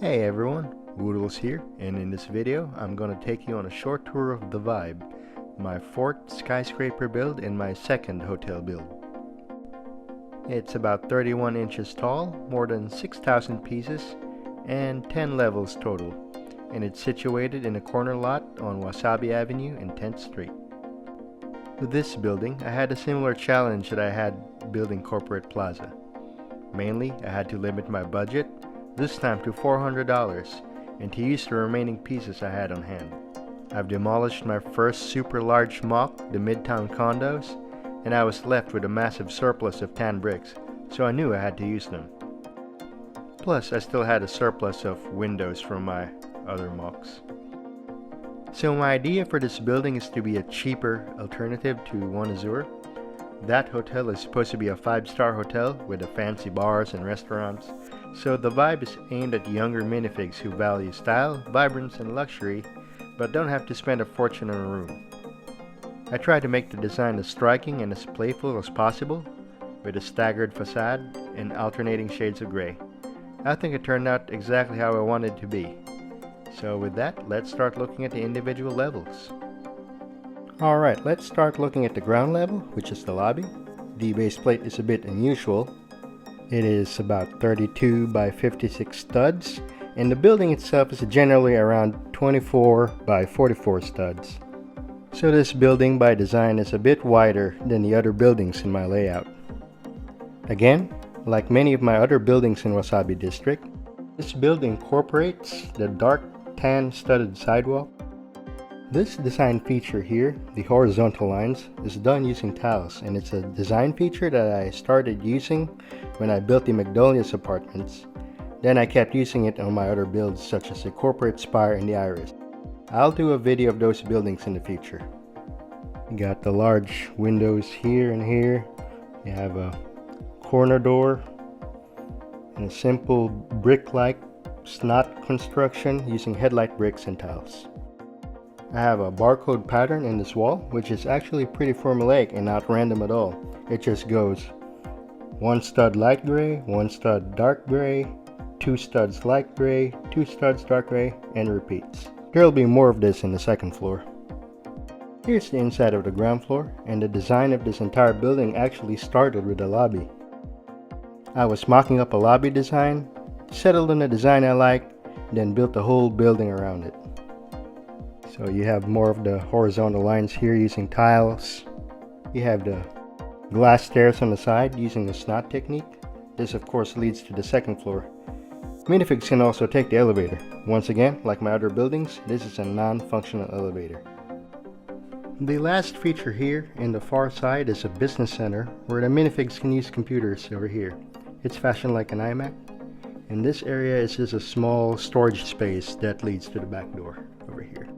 Hey everyone, wooootles here, and in this video I'm going to take you on a short tour of the Vybe, my fourth skyscraper build and my second hotel build. It's about 31 inches tall, more than 6,000 pieces, and 10 levels total, and it's situated in a corner lot on Wasabi Avenue and 10th Street. With this building, I had a similar challenge that I had building Corporate Plaza. Mainly, I had to limit my budget, this time to $400, and to use the remaining pieces I had on hand. I've demolished my first super large MOC, the Midtown condos, and I was left with a massive surplus of tan bricks, so I knew I had to use them. Plus, I still had a surplus of windows from my other MOCs. So my idea for this building is to be a cheaper alternative to One Azure. That hotel is supposed to be a 5-star hotel with fancy bars and restaurants, so the Vybe is aimed at younger minifigs who value style, vibrance, and luxury, but don't have to spend a fortune on a room. I tried to make the design as striking and as playful as possible, with a staggered facade and alternating shades of gray. I think it turned out exactly how I wanted it to be. So with that, let's start looking at the individual levels. Alright, let's start looking at the ground level, which is the lobby. The base plate is a bit unusual. It is about 32 by 56 studs, and the building itself is generally around 24 by 44 studs. So this building by design is a bit wider than the other buildings in my layout. Again, like many of my other buildings in Wasabi District, this building incorporates the dark tan studded sidewalk. This design feature here, the horizontal lines, is done using tiles, and it's a design feature that I started using when I built the Magnolia's apartments. Then I kept using it on my other builds such as the Corporate Spire and the Iris. I'll do a video of those buildings in the future. You got the large windows here and here. You have a corner door and a simple brick-like snot construction using headlight bricks and tiles. I have a barcode pattern in this wall, which is actually pretty formulaic and not random at all. It just goes 1 stud light gray, 1 stud dark gray, 2 studs light gray, 2 studs dark gray, and repeats. There will be more of this in the second floor. Here's the inside of the ground floor, and the design of this entire building actually started with the lobby. I was mocking up a lobby design, settled on a design I liked, then built the whole building around it. So you have more of the horizontal lines here using tiles. You have the glass stairs on the side using the snot technique. This of course leads to the second floor. Minifigs can also take the elevator. Once again, like my other buildings, this is a non-functional elevator. The last feature here in the far side is a business center where the minifigs can use computers over here. It's fashioned like an iMac. And this area is just a small storage space that leads to the back door over here.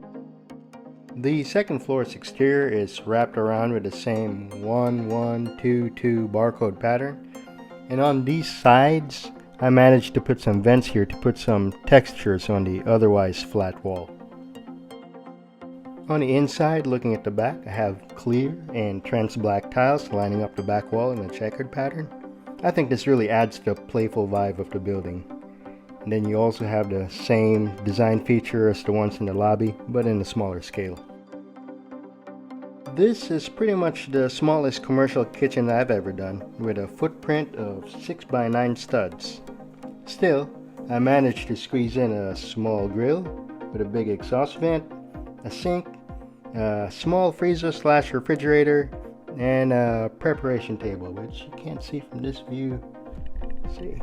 The second floor's exterior is wrapped around with the same 1122 barcode pattern, and on these sides I managed to put some vents here to put some textures on the otherwise flat wall. On the inside, looking at the back, I have clear and trans black tiles lining up the back wall in a checkered pattern. I think this really adds to the playful vibe of the building. And then you also have the same design feature as the ones in the lobby, but in a smaller scale. This is pretty much the smallest commercial kitchen I've ever done, with a footprint of 6 by 9 studs. Still, I managed to squeeze in a small grill with a big exhaust vent, a sink, a small freezer/refrigerator, and a preparation table, which you can't see from this view. Let's see.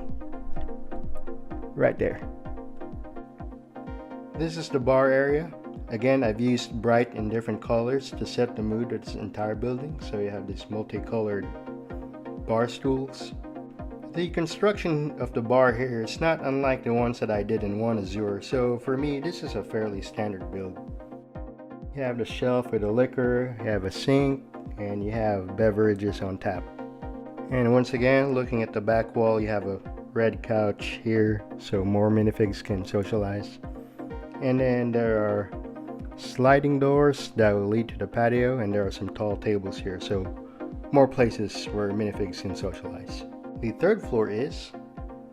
Right there. This is the bar area. Again, I've used bright and different colors to set the mood of this entire building, so you have these multicolored bar stools. The construction of the bar here is not unlike the ones that I did in One Azure, so for me this is a fairly standard build. You have the shelf with the liquor, you have a sink, and you have beverages on tap. And once again, looking at the back wall, you have a red couch here so more minifigs can socialize. And then there are sliding doors that will lead to the patio, and there are some tall tables here, so more places where minifigs can socialize. The third floor is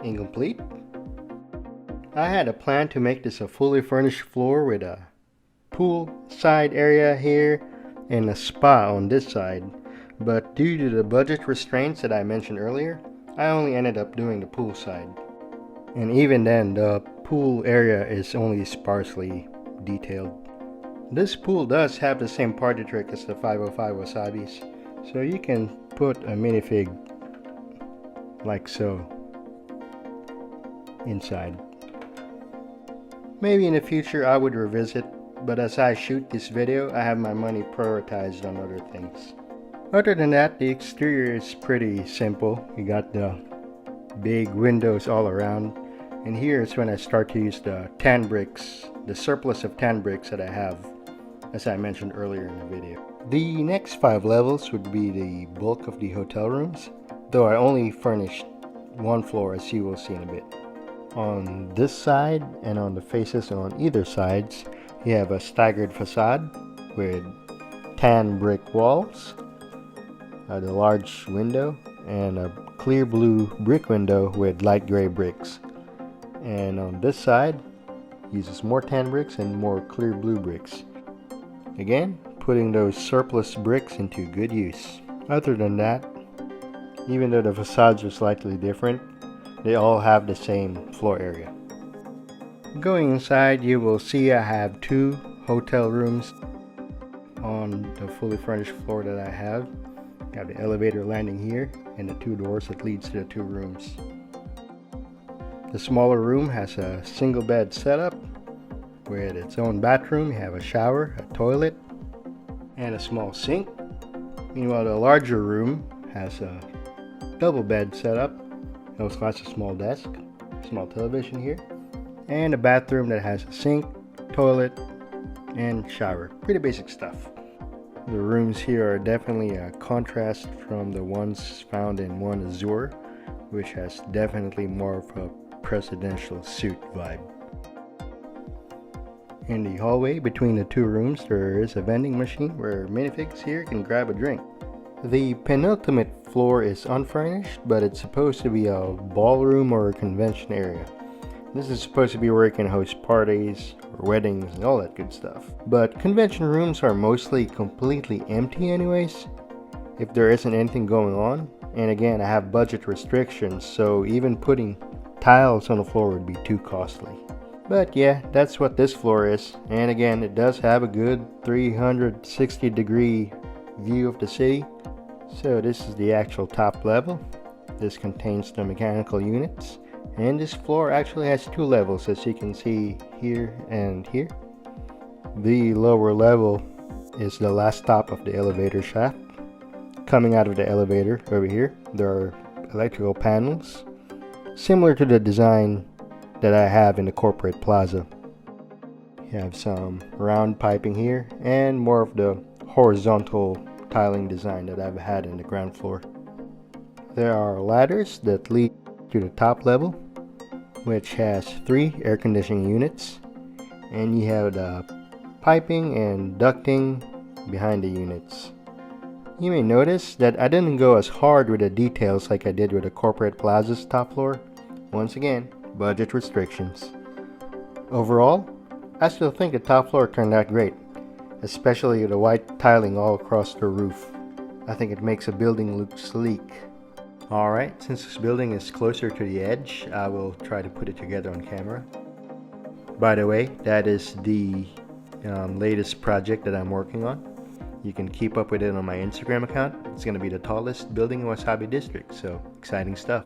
incomplete. I had a plan to make this a fully furnished floor with a pool side area here and a spa on this side, but due to the budget restraints that I mentioned earlier, I only ended up doing the pool side. And even then, the pool area is only sparsely detailed. This pool does have the same party trick as the 505 Wasabis, so you can put a minifig like so inside. Maybe in the future I would revisit, but as I shoot this video, I have my money prioritized on other things. Other than that, the exterior is pretty simple. You got the big windows all around, and here is when I start to use the tan bricks, the surplus of tan bricks that I have, as I mentioned earlier in the video. The next 5 levels would be the bulk of the hotel rooms, though I only furnished one floor, as you will see in a bit. On this side and on the faces on either sides, you have a staggered facade with tan brick walls, the large window, and a clear blue brick window with light gray bricks. And on this side, uses more tan bricks and more clear blue bricks. Again, putting those surplus bricks into good use. Other than that, even though the facades are slightly different, they all have the same floor area. Going inside, you will see I have 2 hotel rooms on the fully furnished floor that I have. I have the elevator landing here and the 2 doors that leads to the 2 rooms. The smaller room has a single bed setup with its own bathroom. You have a shower, a toilet, and a small sink. Meanwhile, the larger room has a double bed setup. It also has a small desk, small television here, and a bathroom that has a sink, toilet, and shower. Pretty basic stuff. The rooms here are definitely a contrast from the ones found in One Azure, which has definitely more of a presidential suite vibe. In the hallway between the 2 rooms, there is a vending machine where minifigs here can grab a drink. The penultimate floor is unfurnished, but it's supposed to be a ballroom or a convention area. This is supposed to be where you can host parties or weddings and all that good stuff. But convention rooms are mostly completely empty anyways, if there isn't anything going on. And again, I have budget restrictions, so even putting tiles on the floor would be too costly. But yeah, that's what this floor is. And again, it does have a good 360-degree view of the city. So this is the actual top level. This contains the mechanical units. And this floor actually has 2 levels, as you can see here and here. The lower level is the last stop of the elevator shaft. Coming out of the elevator over here, there are electrical panels, similar to the design that I have in the corporate plaza. You have some round piping here and more of the horizontal tiling design that I've had in the ground floor. There are ladders that lead to the top level, which has 3 air conditioning units, and you have the piping and ducting behind the units. You may notice that I didn't go as hard with the details like I did with the corporate plaza's top floor. Once again, budget restrictions. Overall, I still think the top floor turned out great, especially the white tiling all across the roof. I think it makes a building look sleek. Alright, since this building is closer to the edge, I will try to put it together on camera. By the way, that is the latest project that I'm working on. You can keep up with it on my Instagram account. It's going to be the tallest building in Wasabi District, so exciting stuff.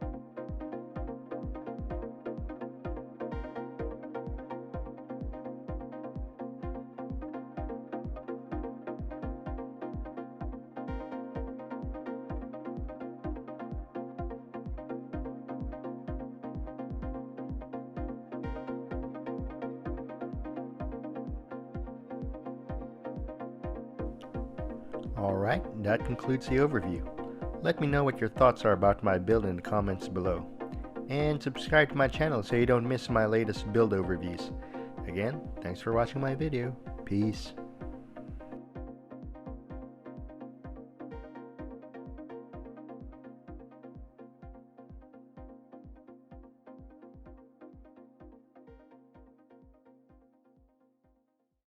Alright, that concludes the overview. Let me know what your thoughts are about my build in the comments below. And subscribe to my channel so you don't miss my latest build overviews. Again, thanks for watching my video. Peace.